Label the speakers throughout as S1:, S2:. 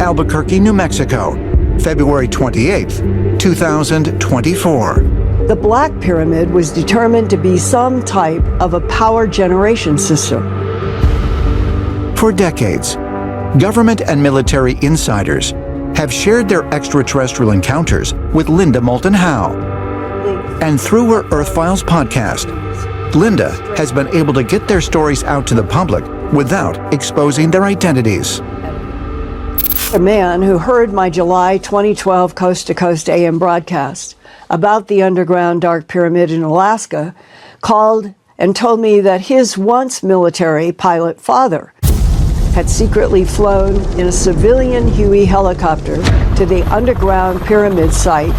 S1: Albuquerque, New Mexico, February 28, 2024.
S2: The Black Pyramid was determined to be some type of a power generation system.
S1: For decades, government and military insiders have shared their extraterrestrial encounters with Linda Moulton Howe. And through her Earth Files podcast, Linda has been able to get their stories out to the public without exposing their identities.
S2: A man who heard my July 2012 Coast to Coast AM broadcast about the underground Dark Pyramid in Alaska called and told me that his once military pilot father had secretly flown in a civilian Huey helicopter to the underground pyramid site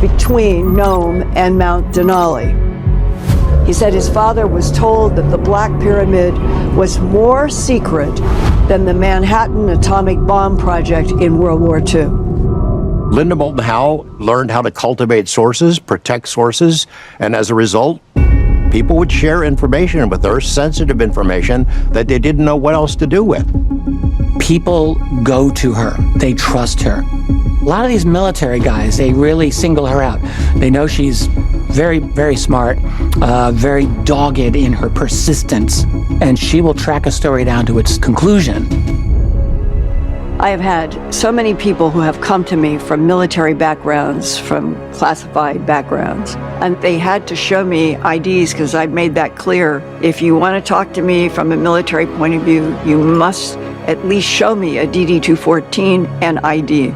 S2: between Nome and Mount Denali. He said his father was told that the Black Pyramid was more secret than the Manhattan atomic bomb project in World War II.
S3: Linda Moulton Howe learned how to cultivate sources, protect sources, and as a result, people would share information with her, sensitive information that they didn't know what else to do with.
S4: People go to her. They trust her. A lot of these military guys, they really single her out. They know she's very, very smart, very dogged in her persistence, and she will track a story down to its conclusion.
S2: I have had so many people who have come to me from military backgrounds, from classified backgrounds, and they had to show me IDs because I've made that clear. If you want to talk to me from a military point of view, you must at least show me a DD-214 and ID.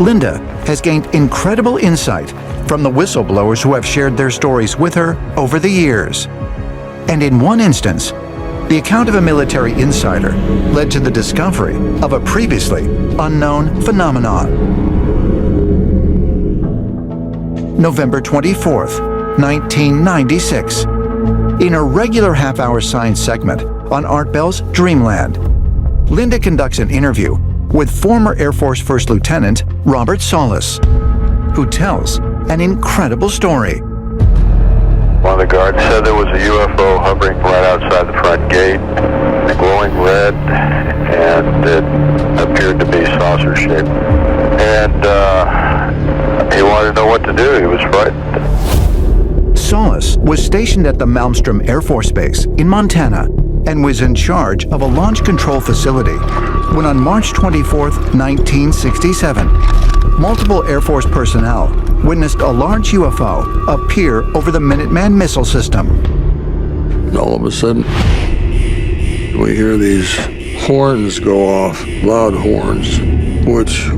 S1: Linda has gained incredible insight from the whistleblowers who have shared their stories with her over the years. And in one instance, the account of a military insider led to the discovery of a previously unknown phenomenon. November 24th, 1996. In a regular half-hour science segment on Art Bell's Dreamland, Linda conducts an interview with former Air Force First Lieutenant Robert Solis, who tells an incredible story.
S5: One of the guards said there was a UFO hovering right outside the front gate, glowing red, and it appeared to be saucer-shaped. And he wanted to know what to do. He was frightened.
S1: Solis was stationed at the Malmstrom Air Force Base in Montana and was in charge of a launch control facility when on March 24, 1967, multiple Air Force personnel witnessed a large UFO appear over the Minuteman missile system.
S6: And all of a sudden, we hear these horns go off, loud horns, which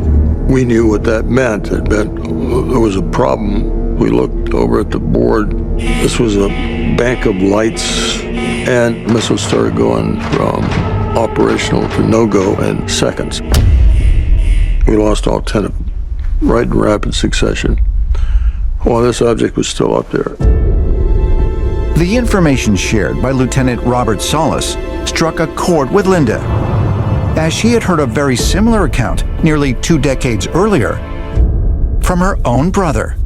S6: we knew what that meant. It meant there was a problem. We looked over at the board. This was a bank of lights, and missiles started going from operational to no-go in seconds. We lost all 10 of them, right in rapid succession, while this object was still up there.
S1: The information shared by Lieutenant Robert Solis struck a chord with Linda, as she had heard a very similar account nearly 2 decades earlier from her own brother.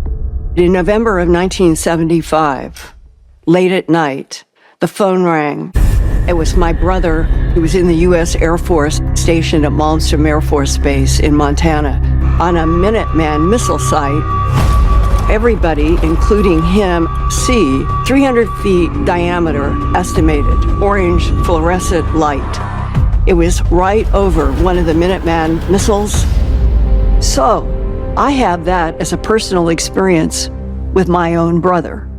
S2: In November of 1975, late at night, the phone rang. It was my brother, who was in the U.S. Air Force, stationed at Malmstrom Air Force Base in Montana, on a Minuteman missile site. Everybody, including him, see 300 feet diameter, estimated, orange fluorescent light. It was right over one of the Minuteman missiles. So, I have that as a personal experience with my own brother.